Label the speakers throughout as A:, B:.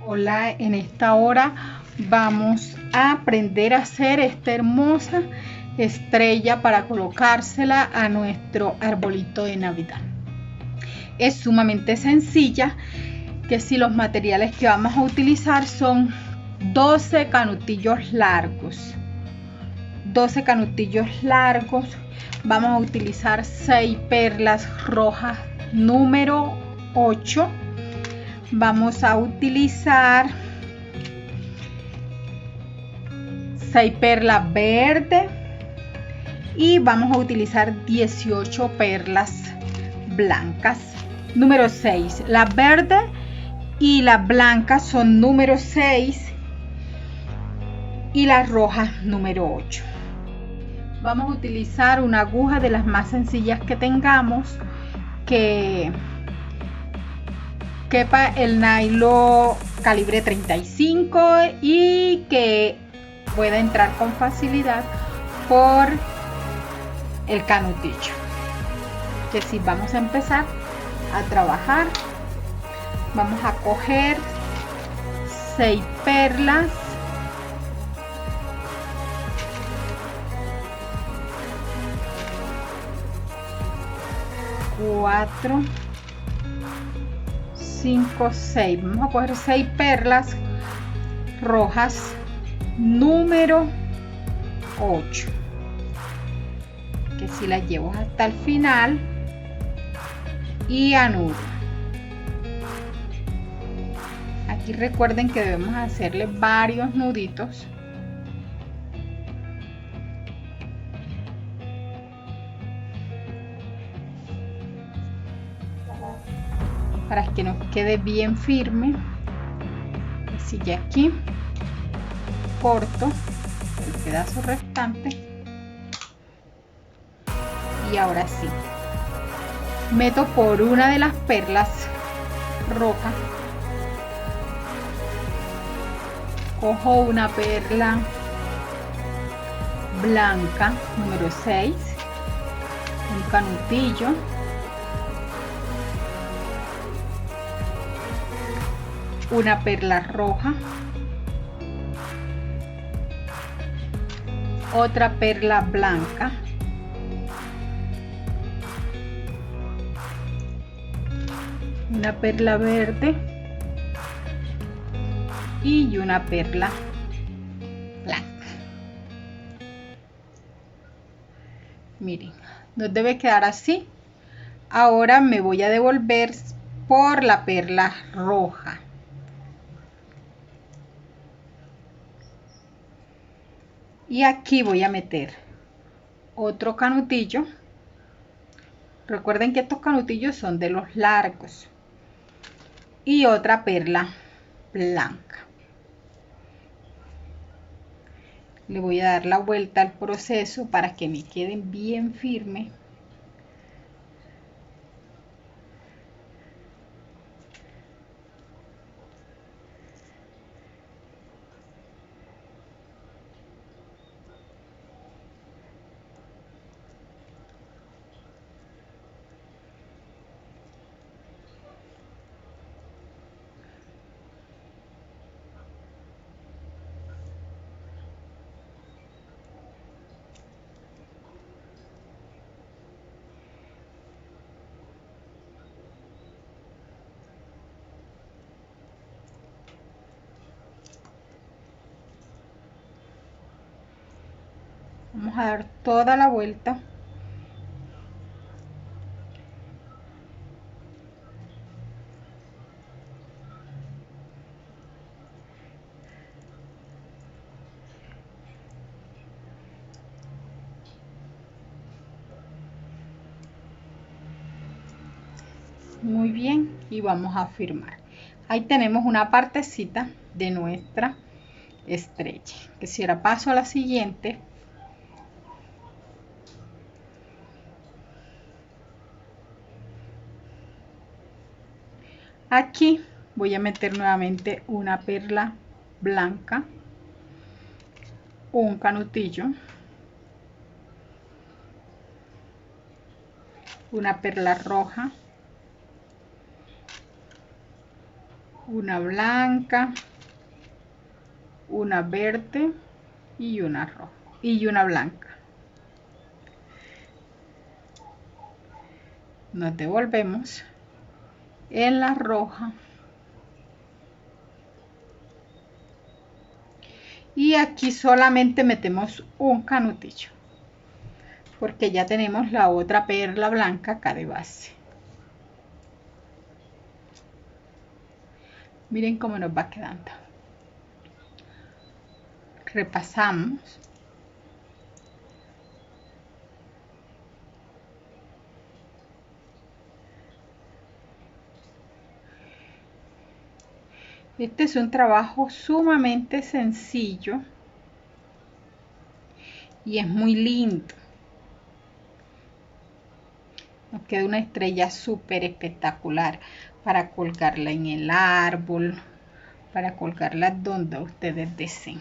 A: Hola, en esta hora vamos a aprender a hacer esta hermosa estrella para colocársela a nuestro arbolito de Navidad. Es sumamente sencilla, que si los materiales que vamos a utilizar son 12 canutillos largos. 12 canutillos largos, vamos a utilizar 6 perlas rojas número 8. Vamos a utilizar 6 perlas verdes y vamos a utilizar 18 perlas blancas. Número 6, las verdes y las blancas son número 6 y las rojas número 8. Vamos a utilizar una aguja de las más sencillas que tengamos, que quepa el nylon calibre 35 y que pueda entrar con facilidad por el canutillo. Que si vamos a empezar a trabajar, vamos a coger 6 perlas, cuatro, 5, 6. Vamos a coger 6 perlas rojas número 8, que si las llevo hasta el final y anudo. Aquí recuerden que debemos hacerle varios nuditos para que nos quede bien firme. Sigue aquí, corto el pedazo restante y ahora sí meto por una de las perlas rojas, cojo una perla blanca número 6, un canutillo, una perla roja, otra perla blanca, una perla verde y una perla blanca. Miren, nos debe quedar así. Ahora me voy a devolver por la perla roja. Y aquí voy a meter otro canutillo. Recuerden que estos canutillos son de los largos. Y otra perla blanca. Le voy a dar la vuelta al proceso para que me queden bien firmes. Vamos a dar toda la vuelta. Muy bien, y vamos a firmar. Ahí tenemos una partecita de nuestra estrella. Que si ahora paso a la siguiente, aquí voy a meter nuevamente una perla blanca, un canutillo, una perla roja, una blanca, una verde y una roja y una blanca. Nos devolvemos en la roja y aquí solamente metemos un canutillo porque ya tenemos la otra perla blanca acá de base. Miren cómo nos va quedando. Repasamos. Este es un trabajo sumamente sencillo y es muy lindo. Nos queda una estrella súper espectacular para colgarla en el árbol, para colgarla donde ustedes deseen.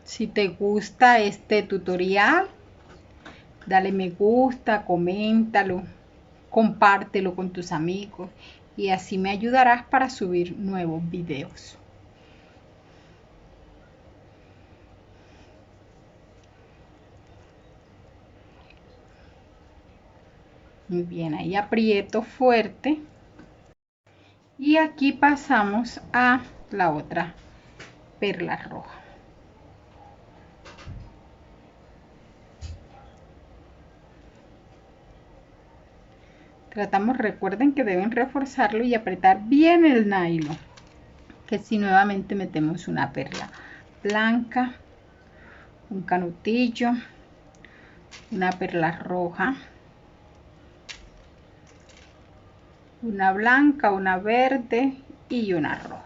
A: Si te gusta este tutorial, dale me gusta, coméntalo, compártelo con tus amigos y así me ayudarás para subir nuevos videos. Muy bien, ahí aprieto fuerte y aquí pasamos a la otra perla roja. Tratamos, recuerden que deben reforzarlo y apretar bien el nylon, que si nuevamente metemos una perla blanca, un canutillo, una perla roja, una blanca, una verde y una roja.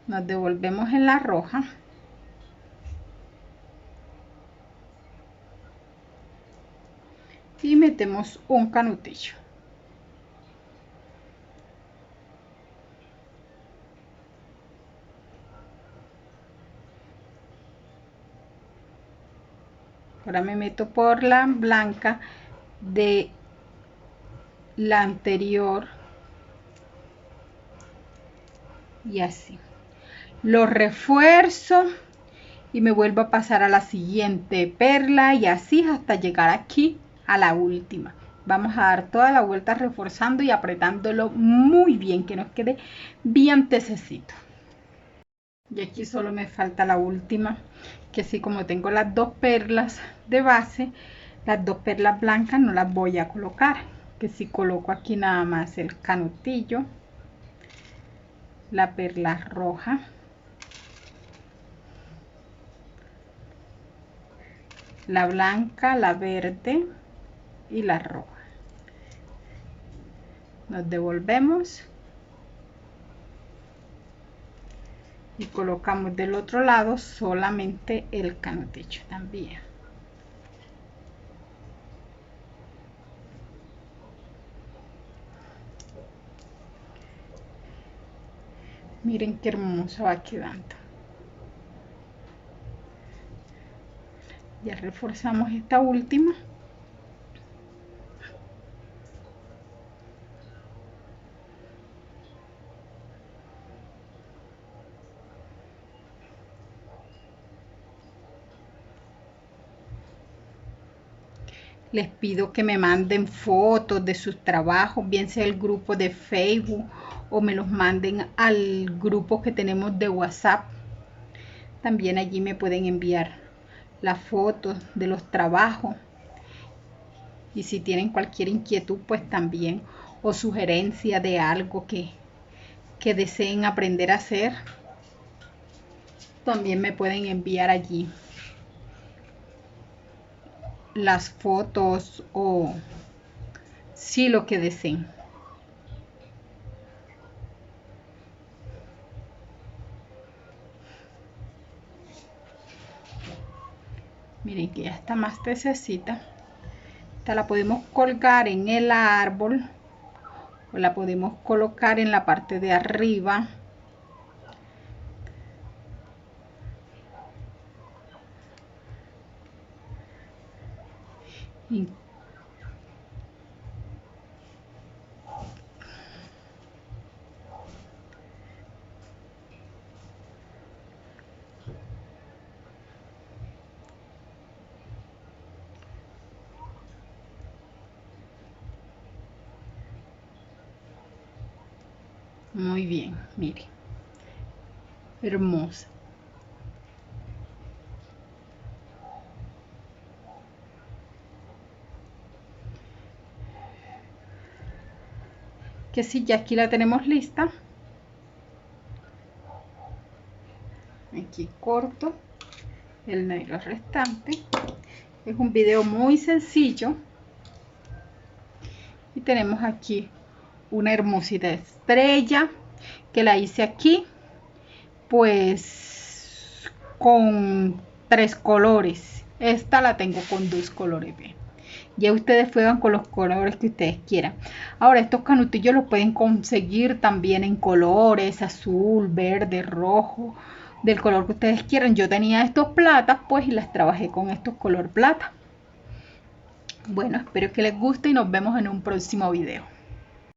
A: Nos devolvemos en la roja y metemos un canutillo. Ahora me meto por la blanca de la anterior y así. Lo refuerzo y me vuelvo a pasar a la siguiente perla y así hasta llegar aquí a la última. Vamos a dar toda la vuelta reforzando y apretándolo muy bien, que nos quede bien tesecito. Y aquí solo me falta la última, que así como tengo las dos perlas de base, las dos perlas blancas no las voy a colocar, que si coloco aquí nada más el canutillo, la perla roja, la blanca, la verde y la roja. Nos devolvemos y colocamos del otro lado solamente el canutillo también. Miren qué hermoso va quedando. Ya reforzamos esta última. Les pido que me manden fotos de sus trabajos, bien sea el grupo de Facebook o me los manden al grupo que tenemos de WhatsApp. También allí me pueden enviar las fotos de los trabajos. Y si tienen cualquier inquietud, pues también, o sugerencia de algo que deseen aprender a hacer, también me pueden enviar allí las fotos o sí lo que deseen. Miren que ya está más tesecita. Esta la podemos colgar en el árbol pues la podemos colocar en la parte de arriba. Y muy bien, mire, hermosa. Que si ya aquí la tenemos lista, aquí corto el negro restante. Es un video muy sencillo y tenemos aquí una hermosita estrella que la hice aquí pues con 3 colores. Esta la tengo con 2 colores. Bien, ya ustedes juegan con los colores que ustedes quieran. Ahora estos canutillos los pueden conseguir también en colores azul, verde, rojo, del color que ustedes quieran. Yo tenía estos platas pues y las trabajé con estos color plata. Bueno, espero que les guste y nos vemos en un próximo video.